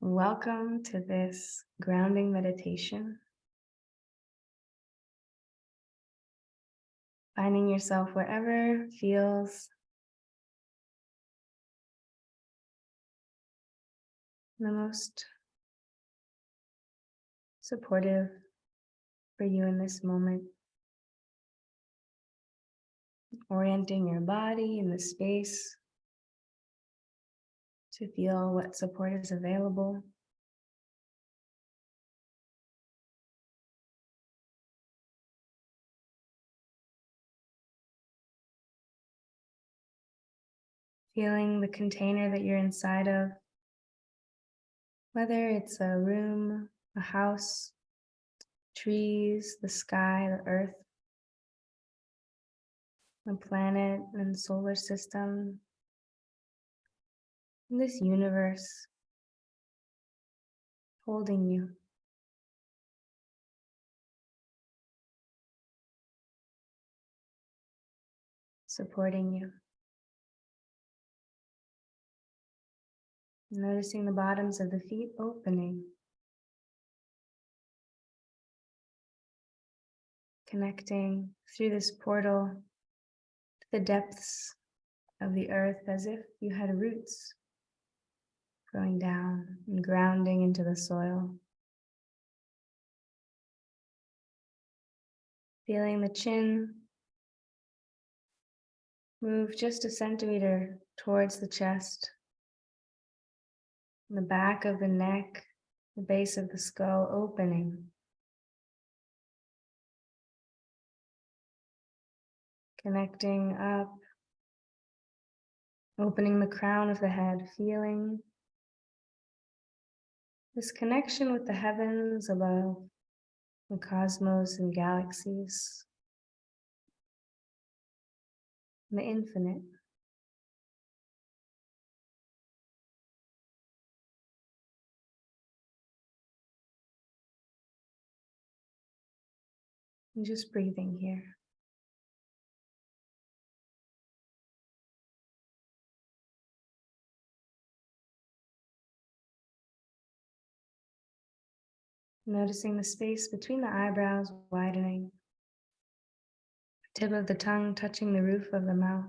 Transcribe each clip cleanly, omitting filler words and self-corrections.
Welcome to this grounding meditation. Finding yourself wherever feels the most supportive for you in this moment. Orienting your body in the space to feel what support is available. Feeling the container that you're inside of, whether it's a room, a house, trees, the sky, the earth, the planet and solar system, and this universe holding you. Supporting you. Noticing the bottoms of the feet opening. Connecting through this portal to the depths of the earth as if you had roots growing down and grounding into the soil. Feeling the chin move just a centimeter towards the chest. The back of the neck, the base of the skull opening. Connecting up, opening the crown of the head, feeling this connection with the heavens above, the cosmos and galaxies, the infinite. And just breathing here. Noticing the space between the eyebrows widening, tip of the tongue touching the roof of the mouth.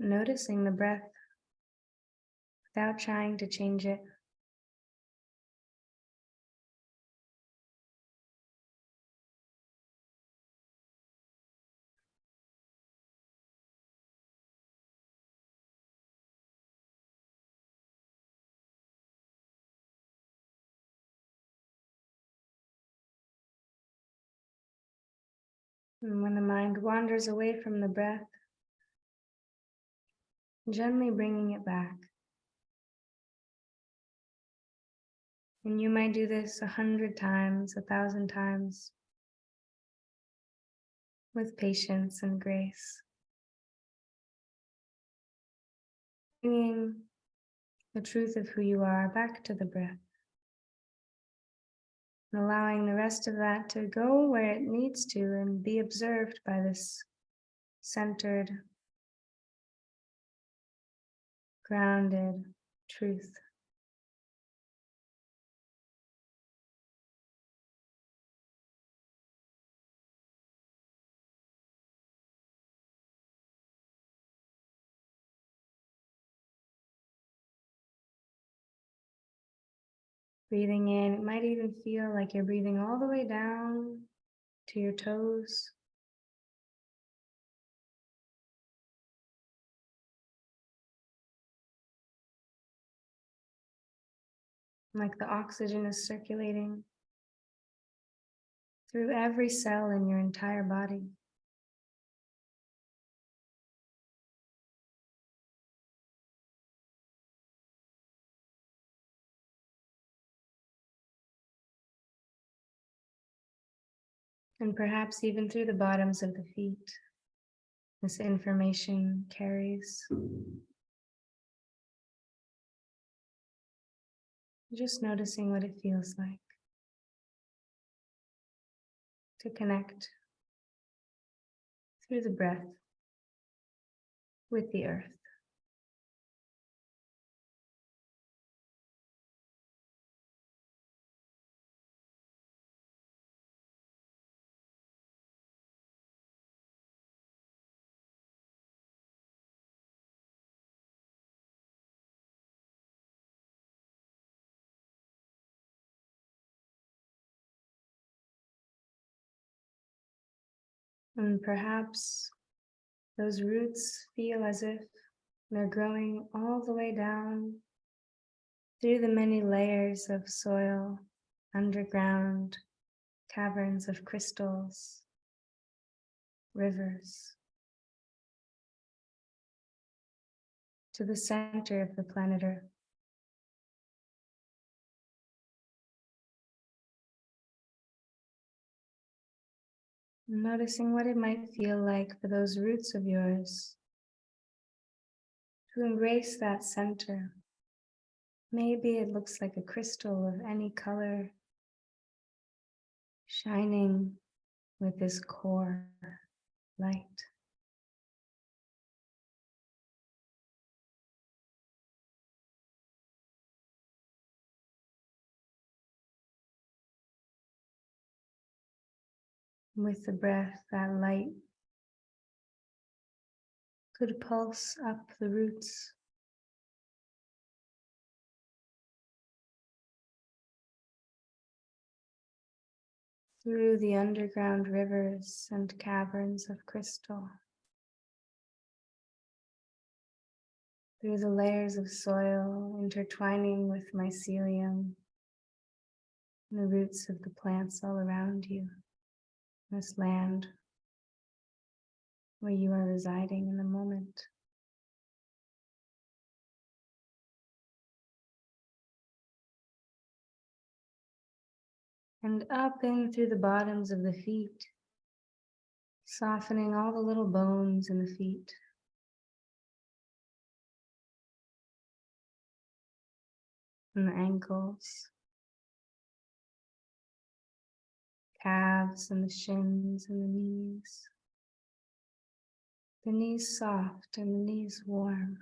Noticing the breath without trying to change it. And when the mind wanders away from the breath, gently bringing it back. And you might do this 100 times, 1,000 times, with patience and grace. Bringing the truth of who you are back to the breath. And allowing the rest of that to go where it needs to and be observed by this centered, grounded truth. Breathing in, it might even feel like you're breathing all the way down to your toes. Like the oxygen is circulating through every cell in your entire body. And perhaps even through the bottoms of the feet, this information carries. Just noticing what it feels like to connect through the breath with the earth. And perhaps those roots feel as if they're growing all the way down through the many layers of soil, underground, caverns of crystals, rivers, to the center of the planet Earth. Noticing what it might feel like for those roots of yours to embrace that center. Maybe it looks like a crystal of any color, shining with this core light. With the breath, that light could pulse up the roots, through the underground rivers and caverns of crystal, through the layers of soil intertwining with mycelium and the roots of the plants all around you, this land where you are residing in the moment. And up in through the bottoms of the feet, softening all the little bones in the feet. And the ankles, calves and the shins and the knees. The knees soft and the knees warm.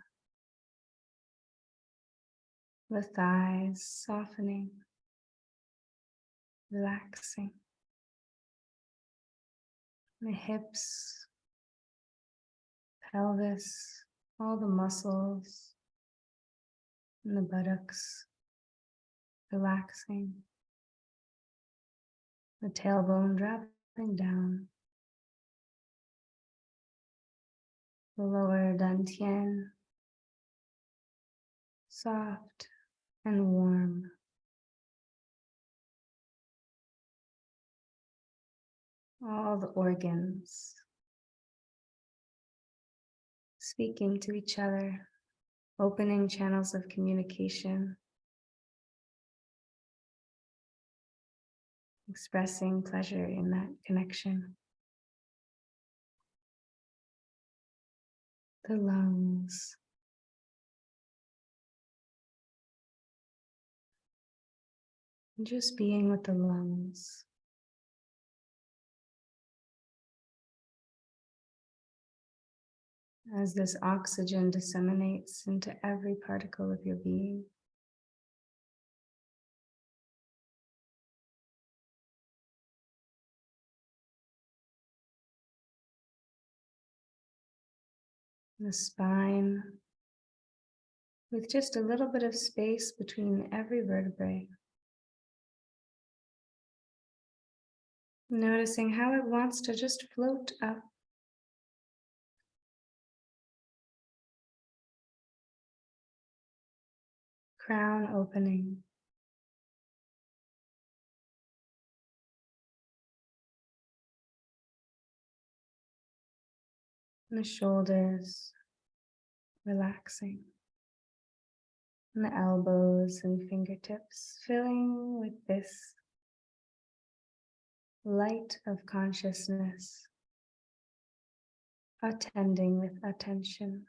The thighs softening, relaxing. The hips, pelvis, all the muscles, and the buttocks relaxing. The tailbone dropping down. The lower dantian, soft and warm. All the organs speaking to each other, opening channels of communication, expressing pleasure in that connection. The lungs, just being with the lungs. As this oxygen disseminates into every particle of your being. The spine, with just a little bit of space between every vertebrae. Noticing how it wants to just float up. Crown opening. And the shoulders relaxing. And the elbows and fingertips filling with this light of consciousness, attending with attention.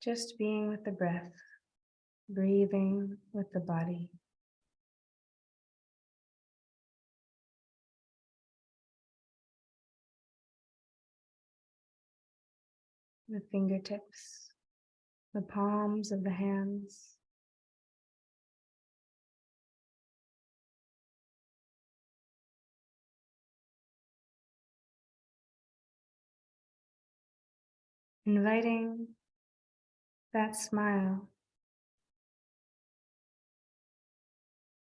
Just being with the breath, breathing with the body. the fingertips, the palms of the hands. Inviting that smile,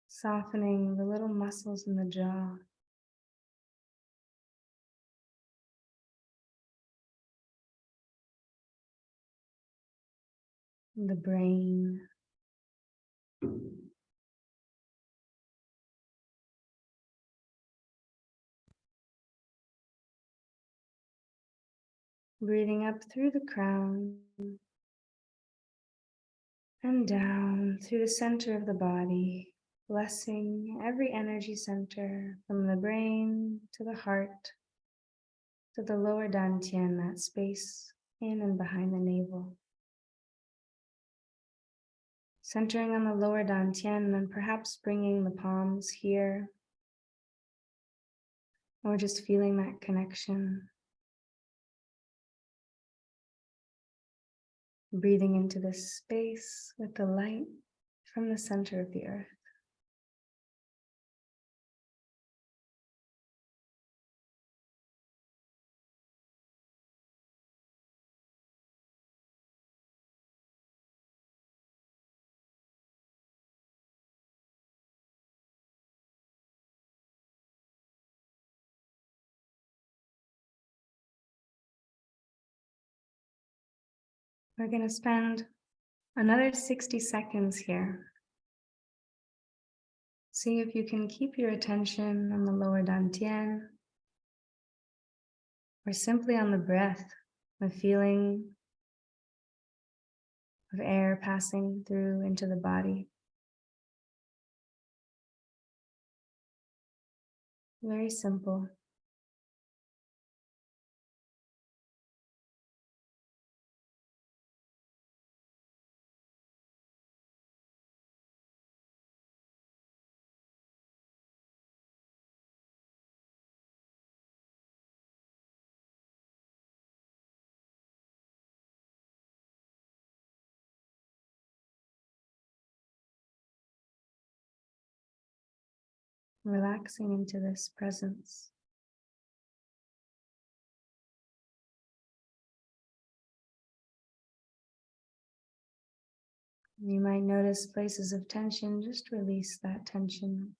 softening the little muscles in the jaw, the brain, breathing up through the crown and down through the center of the body, blessing every energy center from the brain to the heart to the lower dantian, that space in and behind the navel. Centering on the lower dantian and perhaps bringing the palms here, or just feeling that connection. Breathing into this space with the light from the center of the earth. We're going to spend another 60 seconds here. See if you can keep your attention on the lower dantian or simply on the breath, the feeling of air passing through into the body. Very simple. Relaxing into this presence. You might notice places of tension, just release that tension.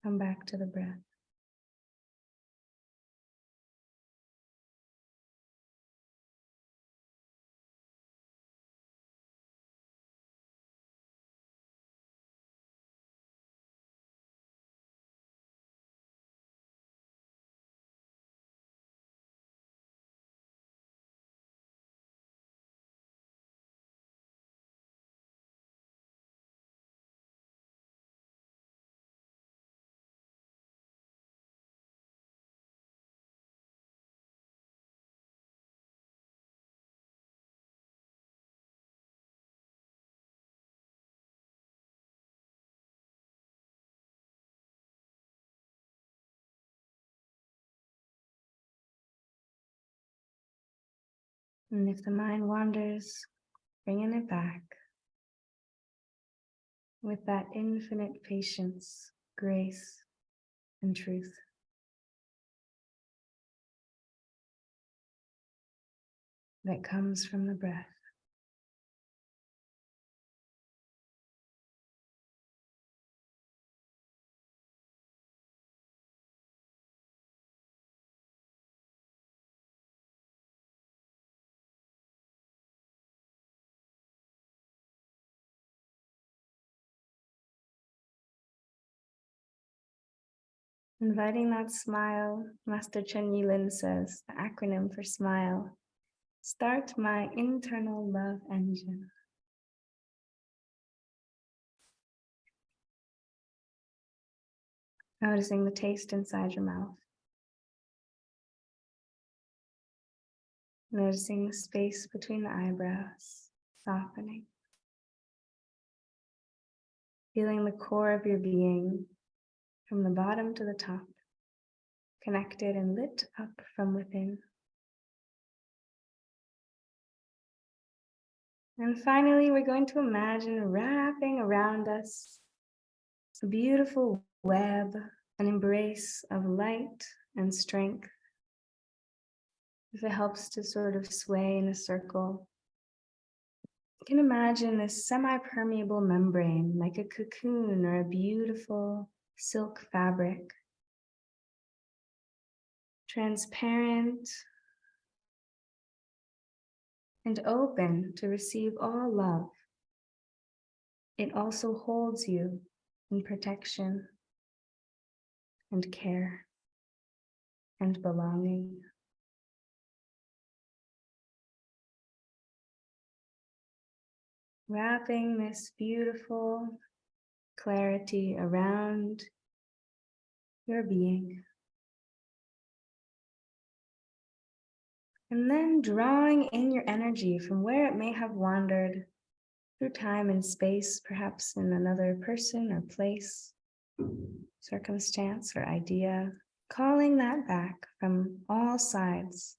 Come back to the breath. And if the mind wanders, bringing it back with that infinite patience, grace, and truth. That comes from the breath. Inviting that smile, Master Chen Yilin says, the acronym for smile, start my internal love engine. Noticing the taste inside your mouth. Noticing the space between the eyebrows, softening. Feeling the core of your being from the bottom to the top, connected and lit up from within. And finally, we're going to imagine wrapping around us a beautiful web, an embrace of light and strength. If it helps to sort of sway in a circle, you can imagine this semi-permeable membrane like a cocoon or a beautiful silk fabric, transparent and open to receive all love. It also holds you in protection and care and belonging. Wrapping this beautiful clarity around your being. And then drawing in your energy from where it may have wandered through time and space, perhaps in another person or place, circumstance or idea, calling that back from all sides,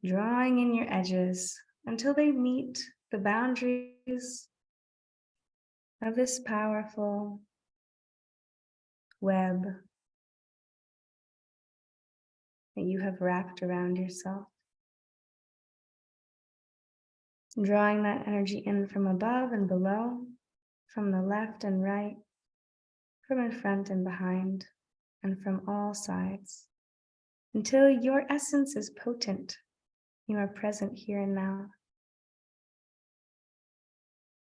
drawing in your edges until they meet the boundaries of this powerful web that you have wrapped around yourself. Drawing that energy in from above and below, from the left and right, from in front and behind, and from all sides, until your essence is potent. You are present here and now.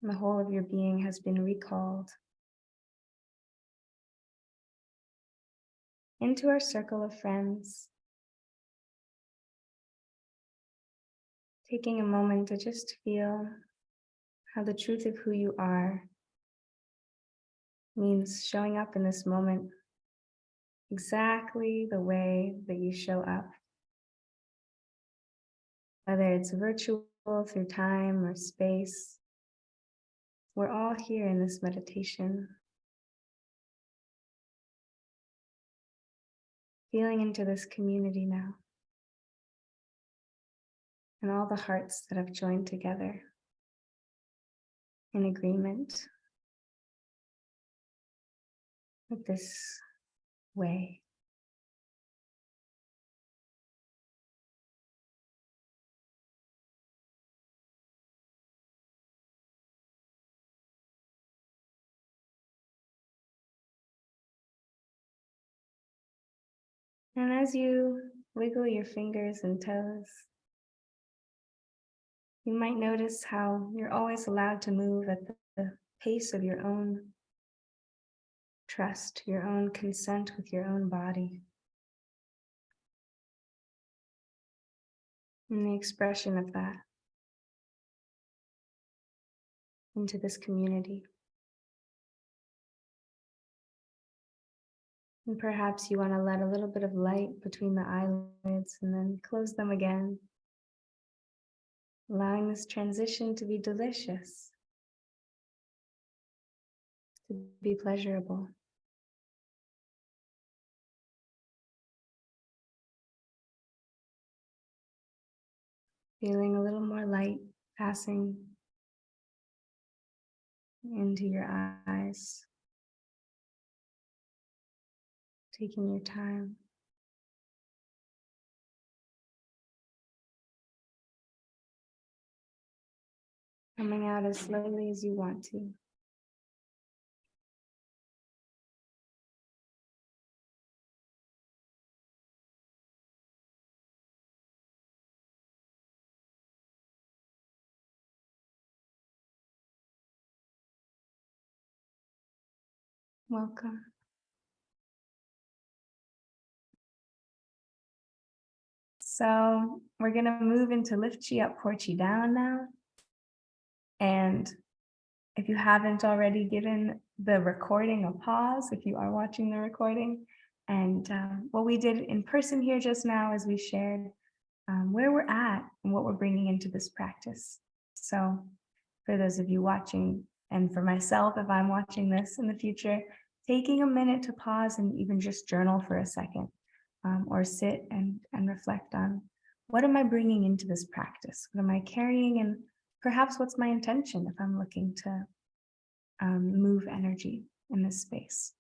The whole of your being has been recalled into our circle of friends, taking a moment to just feel how the truth of who you are means showing up in this moment exactly the way that you show up. Whether it's virtual through time or space, we're all here in this meditation. Feeling into this community now, and all the hearts that have joined together in agreement with this way. And as you wiggle your fingers and toes, you might notice how you're always allowed to move at the pace of your own trust, your own consent with your own body. And the expression of that into this community. And perhaps you want to let a little bit of light between the eyelids and then close them again, allowing this transition to be delicious, to be pleasurable. Feeling a little more light passing into your eyes. Taking your time. Coming out as slowly as you want to. Welcome. So we're going to move into lift you up, port you down now. And if you haven't already given the recording a pause, if you are watching the recording, and what we did in person here just now is we shared where we're at and what we're bringing into this practice. So for those of you watching, and for myself, if I'm watching this in the future, taking a minute to pause and even just journal for a second, or sit and reflect on, what am I bringing into this practice? What am I carrying? And perhaps what's my intention if I'm looking to move energy in this space?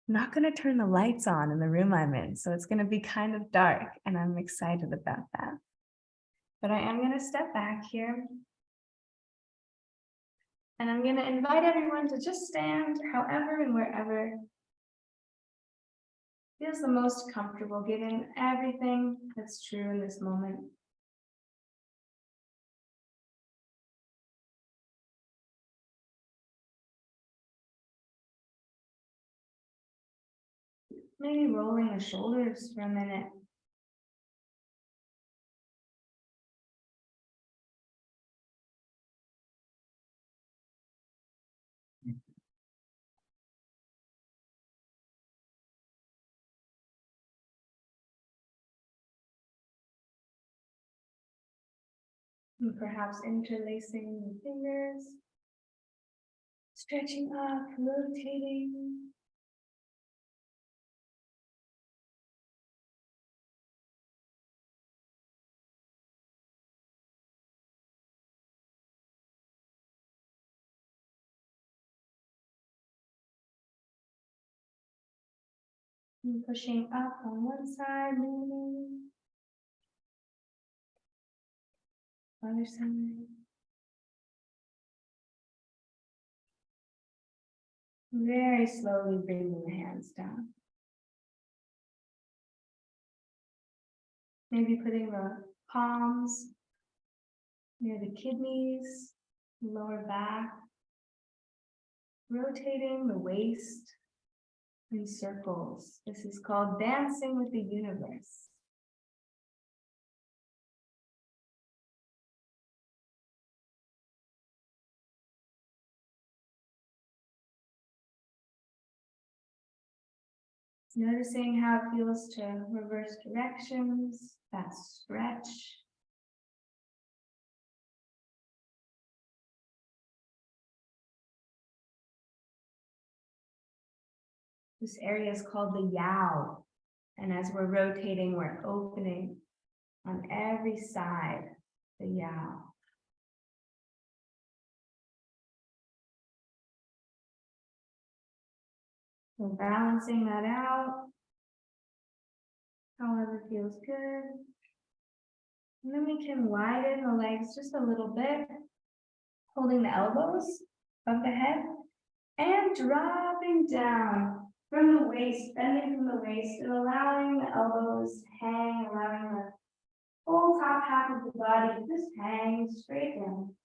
I'm not going to turn the lights on in the room I'm in, so it's going to be kind of dark, and I'm excited about that. But I am going to step back here, and I'm going to invite everyone to just stand however and wherever feels the most comfortable, given everything that's true in this moment. Maybe rolling the shoulders for a minute. And perhaps interlacing the fingers, stretching up, rotating. And pushing up on one side, moving. Other side. Very slowly bringing the hands down. Maybe putting the palms near the kidneys, lower back. Rotating the waist in circles. This is called dancing with the universe. Noticing how it feels to reverse directions, that stretch. This area is called the yow. And as we're rotating, we're opening on every side, the yow. So balancing that out, however feels good. And then we can widen the legs just a little bit, holding the elbows above the head and dropping down from the waist, bending from the waist and allowing the elbows to hang, allowing the whole top half of the body to just hang straight down.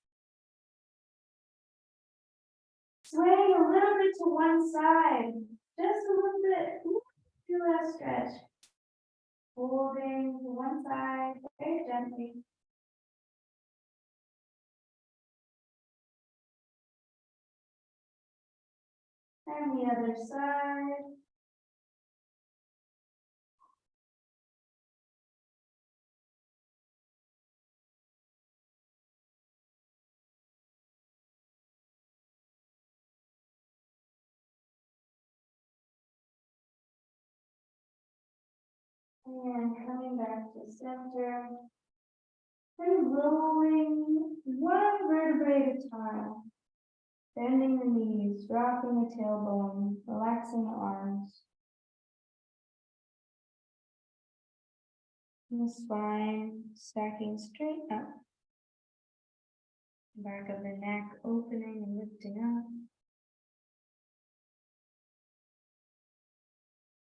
Swaying a little bit to one side, just a little bit, do that stretch. Holding to one side very gently. And the other side. And coming back to center. And rolling one vertebrae at a time. Bending the knees, dropping the tailbone, relaxing the arms. And the spine stacking straight up. Back of the neck opening and lifting up.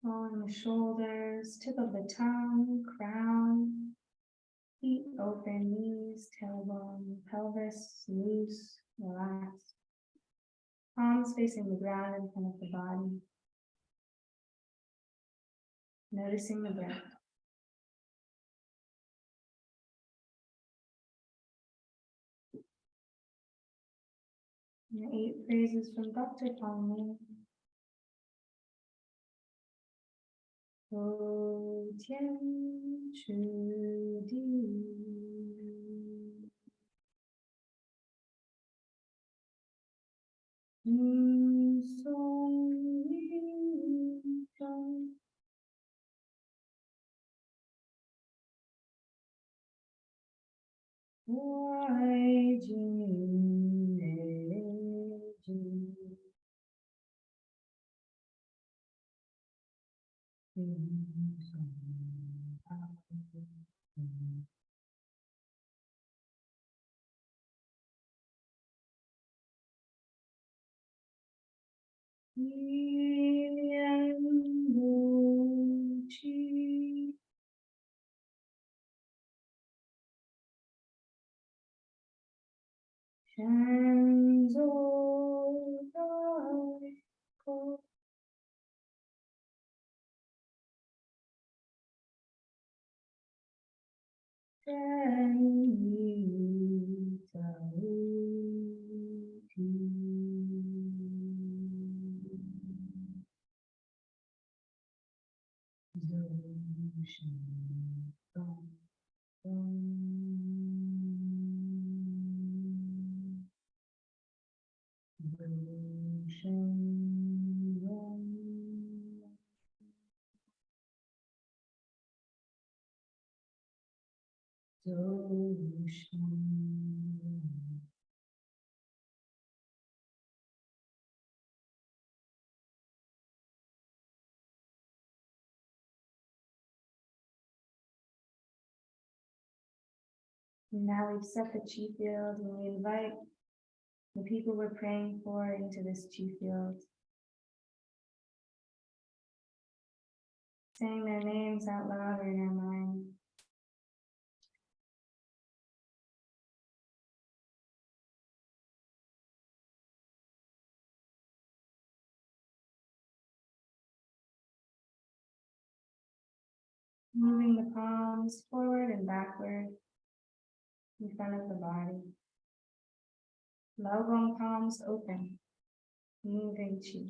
Rolling the shoulders, tip of the tongue, crown. Feet open, knees, tailbone, pelvis loose, relaxed. Palms facing the ground in front of the body. Noticing the breath. And 8 phrases from Dr. Tong. 后天之地，运送。Now we've set the chi field and we invite the people we're praying for into this chi field, saying their names out loud or in our mind. Moving the palms forward and backward in front of the body. Laogong palms open, moving chi.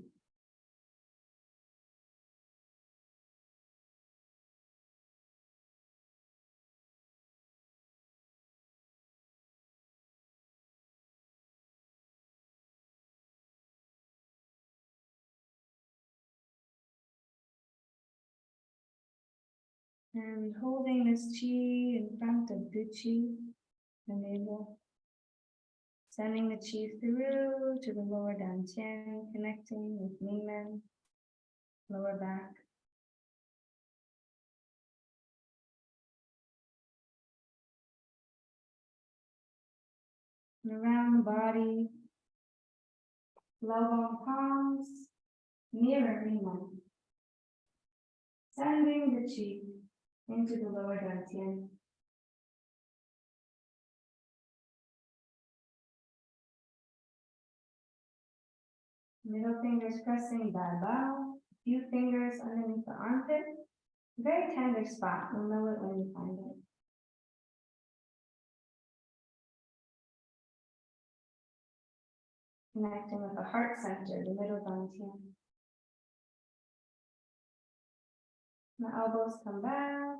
And holding this chi in front of the chi, the navel. Sending the chi through to the lower dantian, connecting with Mingmen, lower back. And around the body, Laogong palms, mirror Mingmen. Sending the chi into the lower dantian. Middle fingers pressing Bai Bao, few fingers underneath the armpit. Very tender spot, you'll know it when you find it. Connecting with the heart center, the middle dantian. The elbows come back.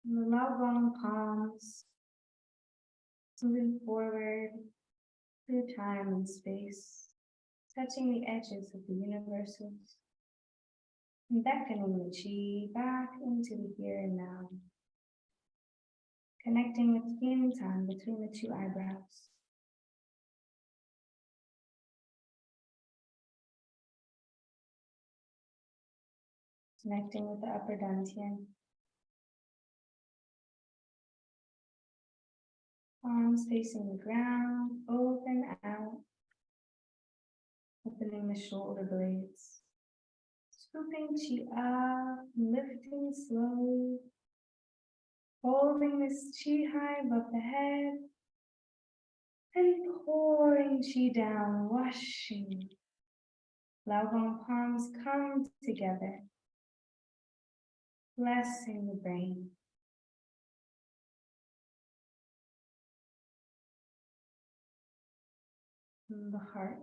And the Laogong palms moving forward through time and space, touching the edges of the universes, and beckoning the chi back into the here and now, connecting with yin time between the two eyebrows. Connecting with the upper dantian. Palms facing the ground, open out, opening the shoulder blades. Scooping chi up, lifting slowly, holding this chi high above the head, and pouring chi down, washing. Laogong palms come together, blessing the brain. And the heart.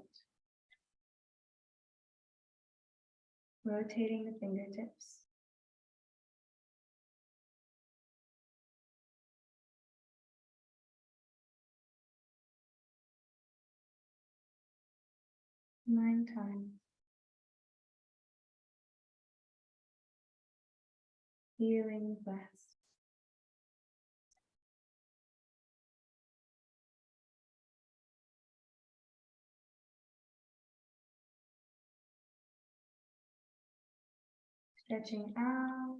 Rotating the fingertips. Nine times. Feeling blessed. Stretching out.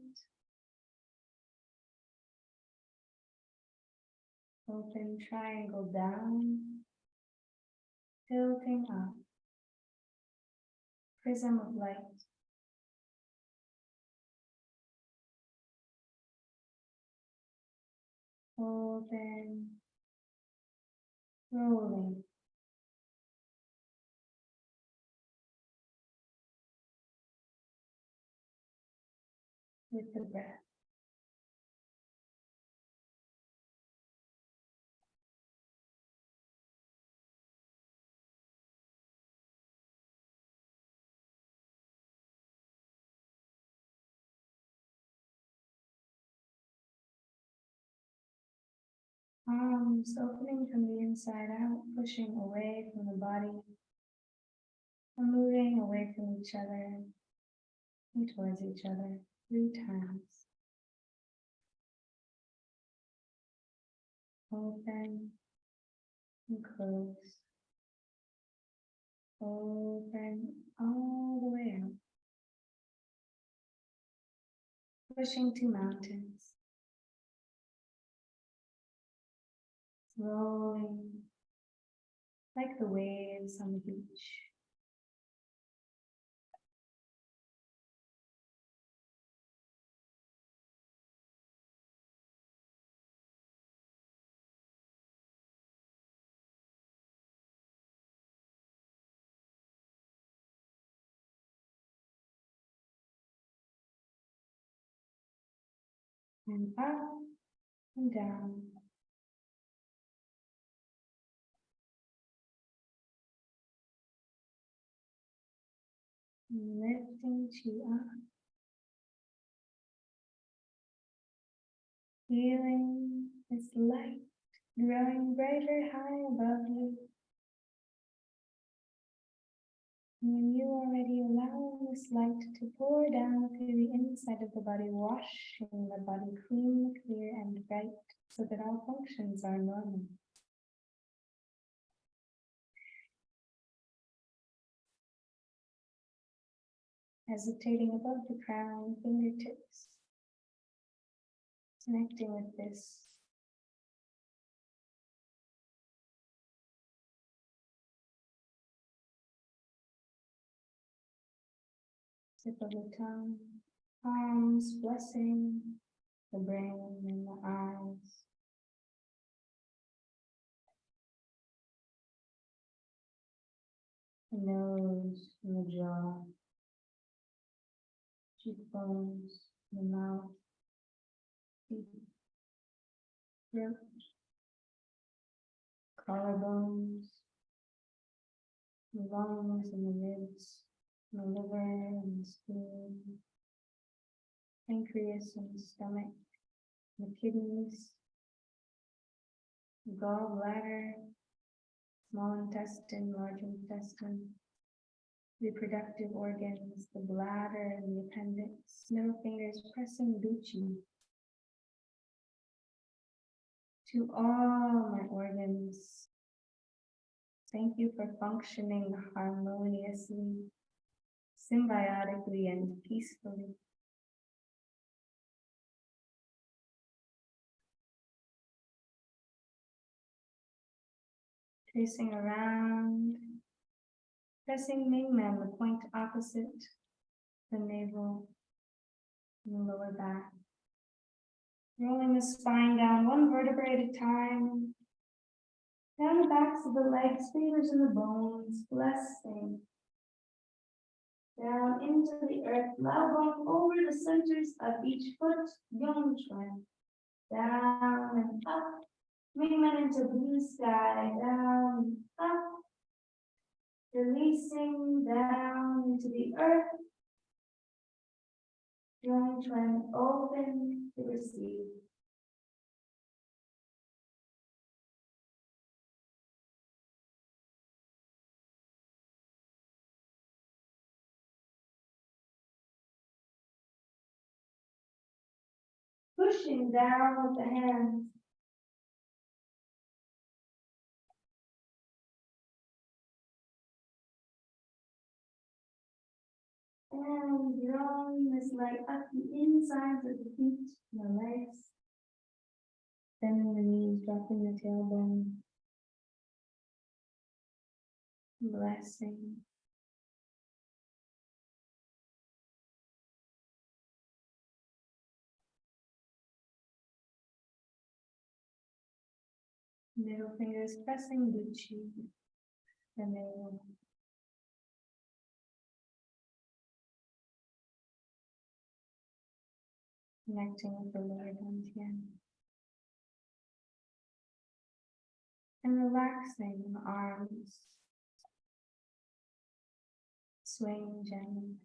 Open triangle down. Tilting up. Prism of light. Open. Rolling. With the breath. Arms opening from the inside out, pushing away from the body, and moving away from each other and towards each other 3 times. Open and close. Open all the way out. Pushing to mountains. Rolling like the waves on the beach. And up and down. And lifting to up. Feeling this light growing brighter high above you. And when you are ready, allowing this light to pour down through the inside of the body, washing the body clean, clear, and bright, so that all functions are normal. Hesitating above the crown, fingertips, connecting with this. Tip of the tongue, palms blessing the brain and the eyes. The nose and the jaw, cheekbones, the mouth, teeth, throat, collarbones, the lungs and the ribs, the liver and the spleen, pancreas and the stomach, the kidneys, the gallbladder, small intestine, large intestine, reproductive organs, the bladder and the appendix, middle fingers pressing Gucci. To all my organs, thank you for functioning harmoniously, symbiotically, and peacefully. Tracing around, pressing Mingmen, the point opposite the navel and the lower back. Rolling the spine down one vertebrae at a time. Down the backs of the legs, fingers in the bones, blessing. Down into the earth, now going over the centers of each foot, Yongchuan. Down and up, Mingmen into blue sky, down, up. Releasing down into the earth. Yongchuan open to receive. Pushing down with the hands. And drawing this light up the insides of the feet, the legs, bending the knees, dropping the tailbone, blessing. Middle fingers pressing Gucci, the navel. Connecting with the lower dantian. And relaxing the arms. Swaying gently.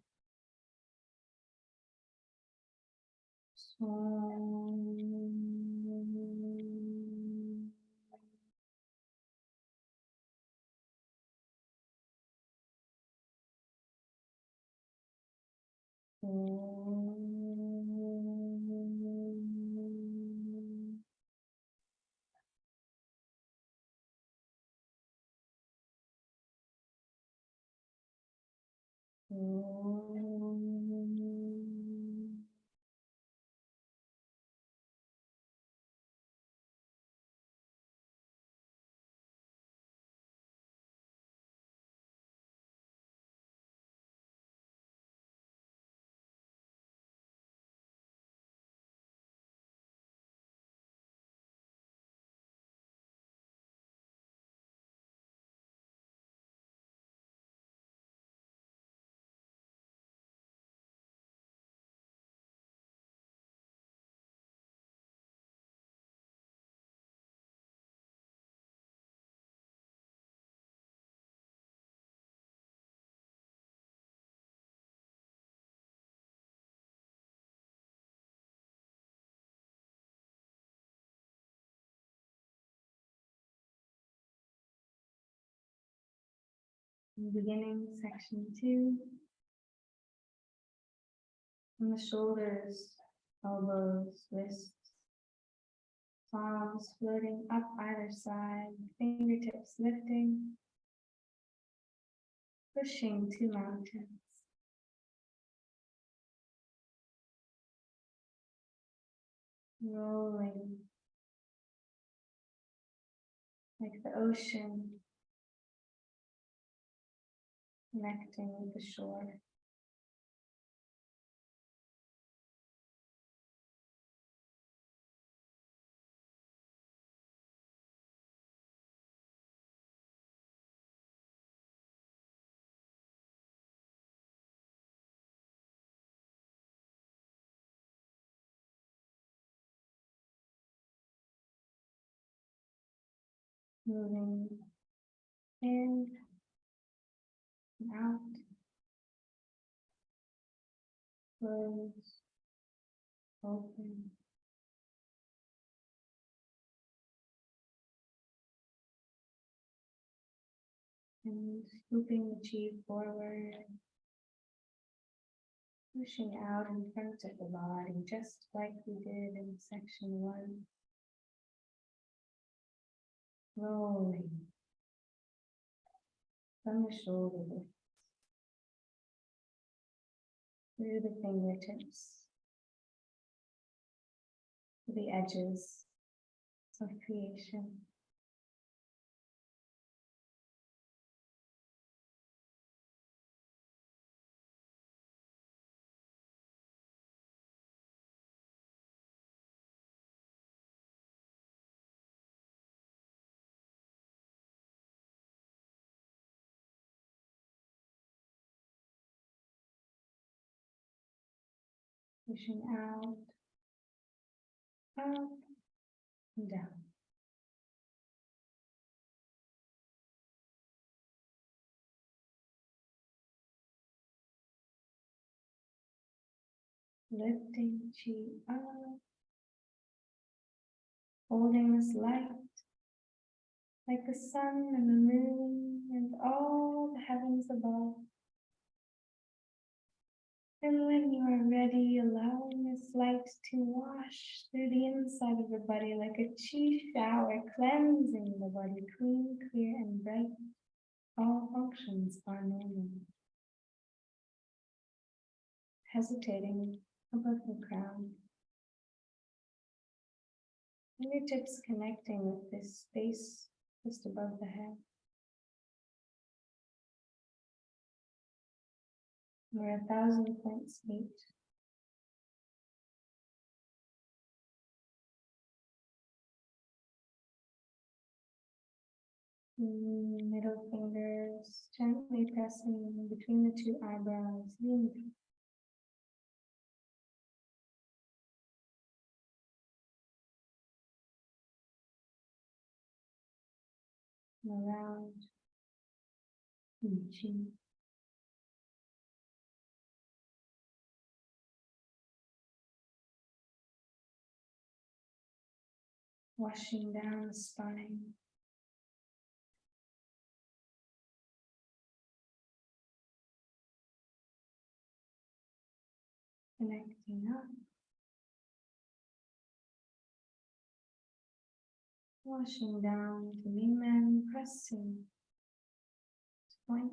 Beginning section 2. From the shoulders, elbows, wrists, palms floating up either side, fingertips lifting, pushing to mountains. Rolling like the ocean, connecting with the shore. Moving in and out, close, open. And scooping the chi forward, pushing out in front of the body, just like we did in section 1. Rolling from the shoulder through the fingertips to the edges of creation. Pushing out, up, and down. Lifting chi up, holding this light like the sun and the moon and all the heavens above. And when you are ready, allowing this light to wash through the inside of the body like a chi shower, cleansing the body clean, clear, and bright. All functions are normal. hesitating above the crown. Fingertips connecting with this space just above the head. Where 1,000 points meet. Middle fingers gently pressing between the two eyebrows. Around the chin. Washing down the spine. Connecting up. Washing down to Mingmen, pressing to point.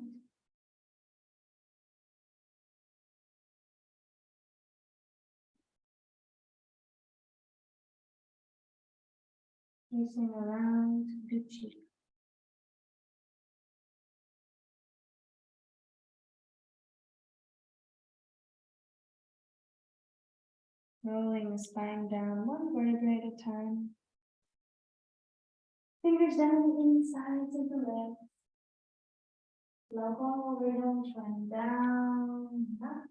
Facing around to Duchi. Rolling the spine down one vertebrae at a time. Fingers down the insides of the legs. Low rhythm, trend down, up.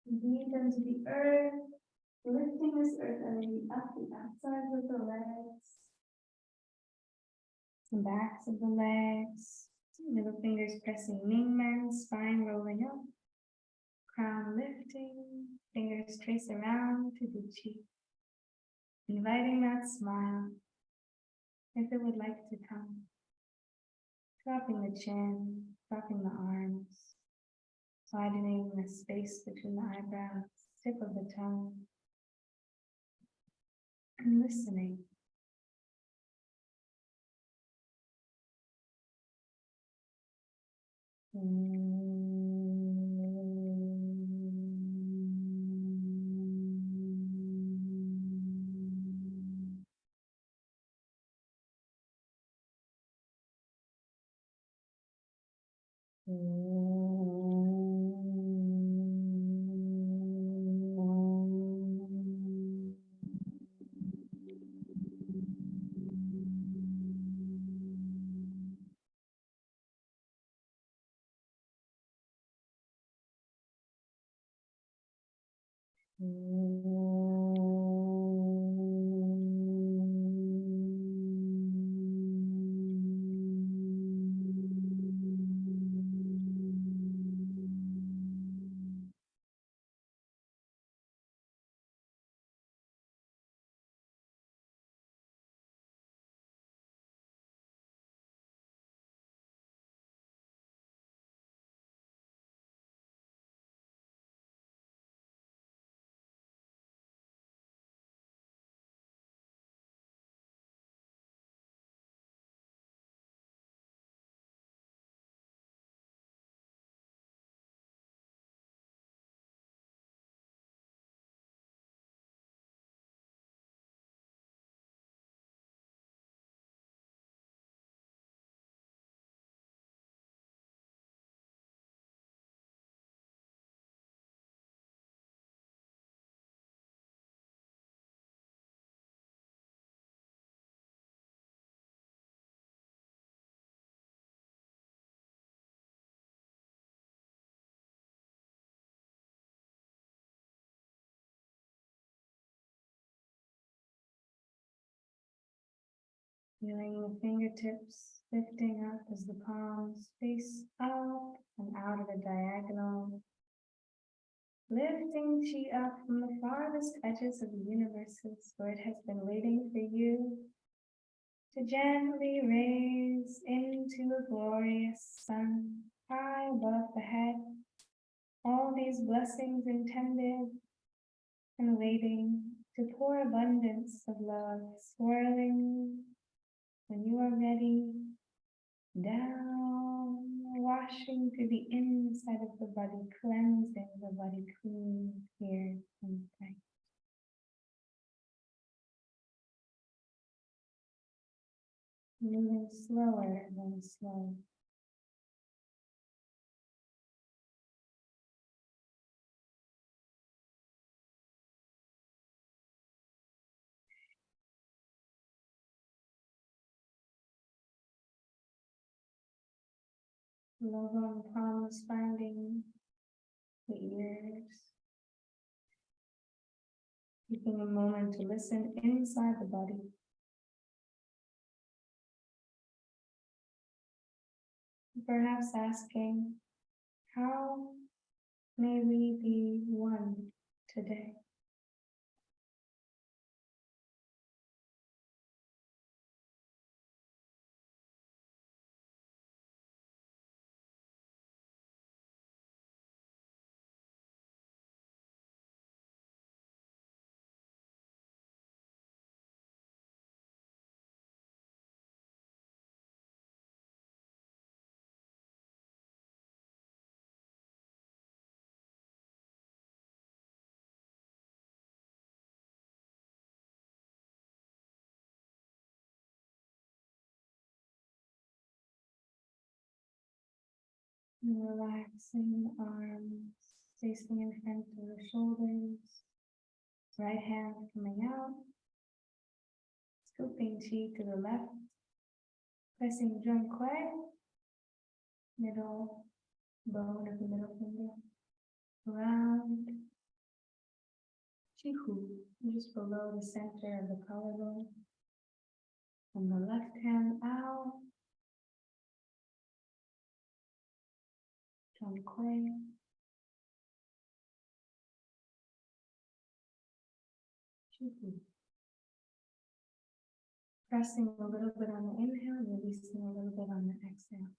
Breathe into the earth, lifting this earth energy up the outsides of the legs, the backs of the legs, middle fingers pressing Mingmen, spine rolling up, crown lifting, fingers trace around to the cheek, inviting that smile, if it would like to come, dropping the chin, dropping the arms, widening the space between the eyebrows, tip of the tongue, and listening. Feeling the fingertips lifting up as the palms face up and out of a diagonal. lifting chi up from the farthest edges of the universes where it has been waiting for you to gently raise into a glorious sun high above the head. All these blessings intended and waiting to pour abundance of love, swirling when you are ready, down, washing through the inside of the body, cleansing the body clean, clear, and bright. Moving slower than slow. Logo and palms finding the ears. Taking a moment to listen inside the body. Perhaps asking, how may we be one today? And relaxing arms facing in front of the shoulders, right hand coming out, scooping chi to the left, pressing zhong kuei, middle bone of the middle finger, around chi hu, just below the center of the collarbone, and the left hand out, zhong kuei, chi hu. Pressing a little bit on the inhale, releasing a little bit on the exhale.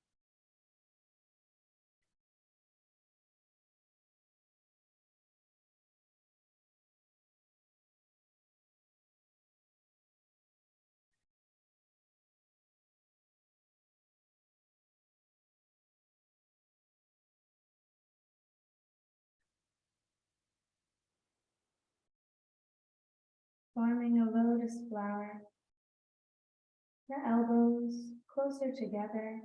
Forming a lotus flower, the elbows closer together,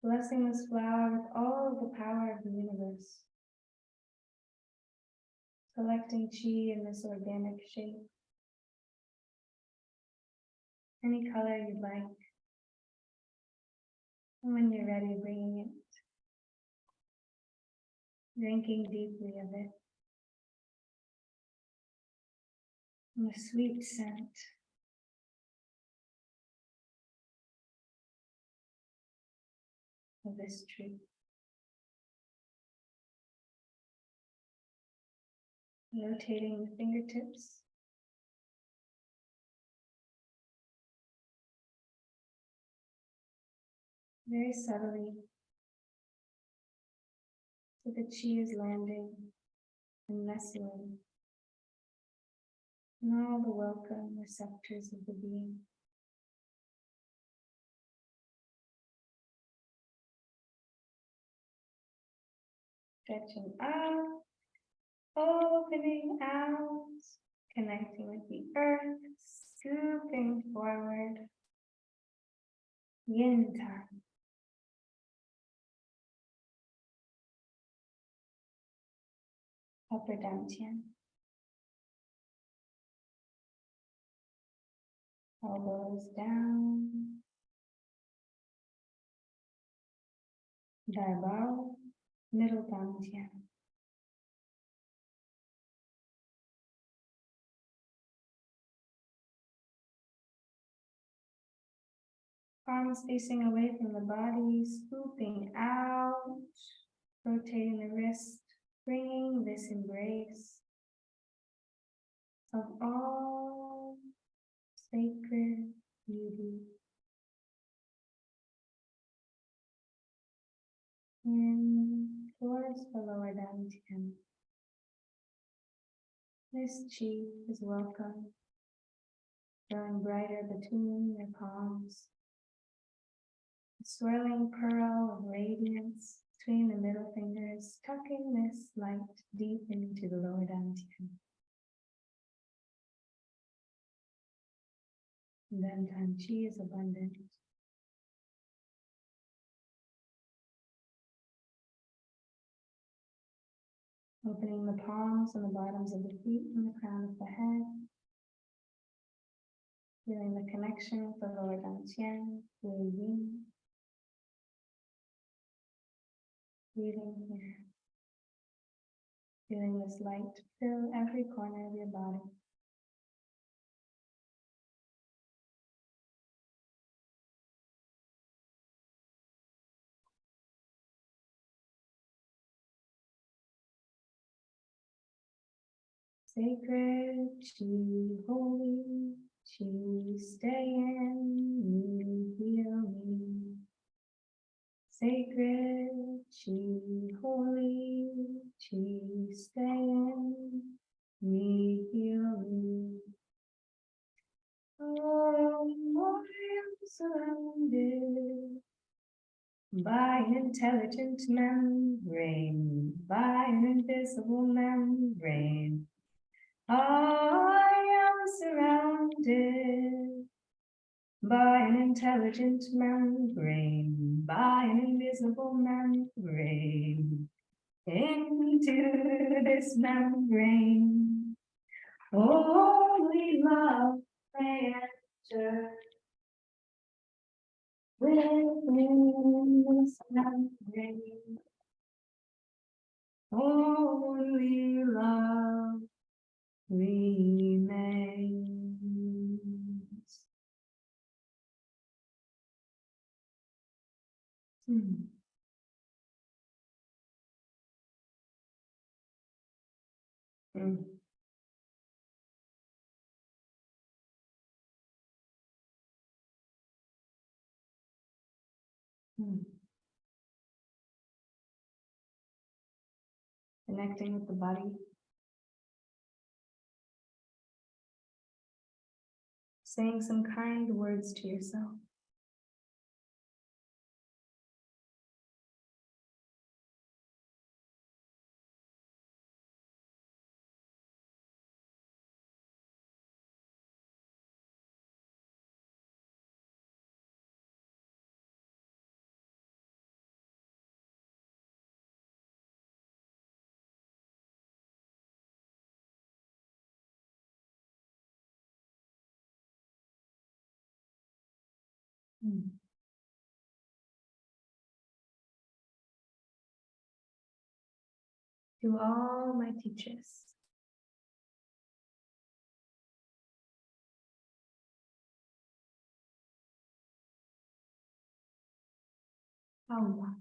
blessing this flower with all of the power of the universe, collecting chi in this organic shape, any color you'd like, and when you're ready, bringing it, drinking deeply of it, and the sweet scent of this tree. Rotating the fingertips, very subtly, so the chi is landing and nestling in all the welcome receptors of the being. Stretching out, opening out, connecting with the earth, scooping forward, yin time. Upper dantian. Elbows down. Dai bao, middle dantian. Palms facing away from the body, scooping out, Rotating the wrist, bringing this embrace of all sacred beauty in towards the lower dantian. This chi is welcome, growing brighter between your palms. A swirling pearl of radiance between the middle fingers, tucking this light deep into the lower dantian. And then time chi is abundant. Opening the palms and the bottoms of the feet and the crown of the head. Feeling the connection with the lower dantian, Wu Yin. Breathing here. Feeling this light fill every corner of your body. Sacred chi, holy chi, stay in me, heal me. Sacred chi, holy chi, stay in me, heal me. Oh, I am surrounded by an intelligent membrane, by an invisible membrane. I am surrounded by an intelligent membrane, by an invisible membrane. Into this membrane, holy love may enter within this membrane. Holy love remains. Connecting with the body. Saying some kind words to yourself. To all my teachers. Allah.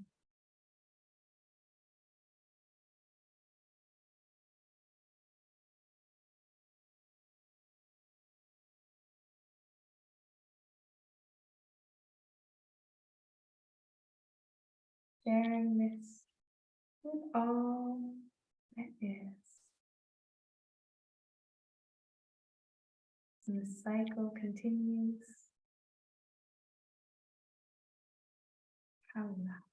Sharing this with all that is. And the cycle continues. Allah.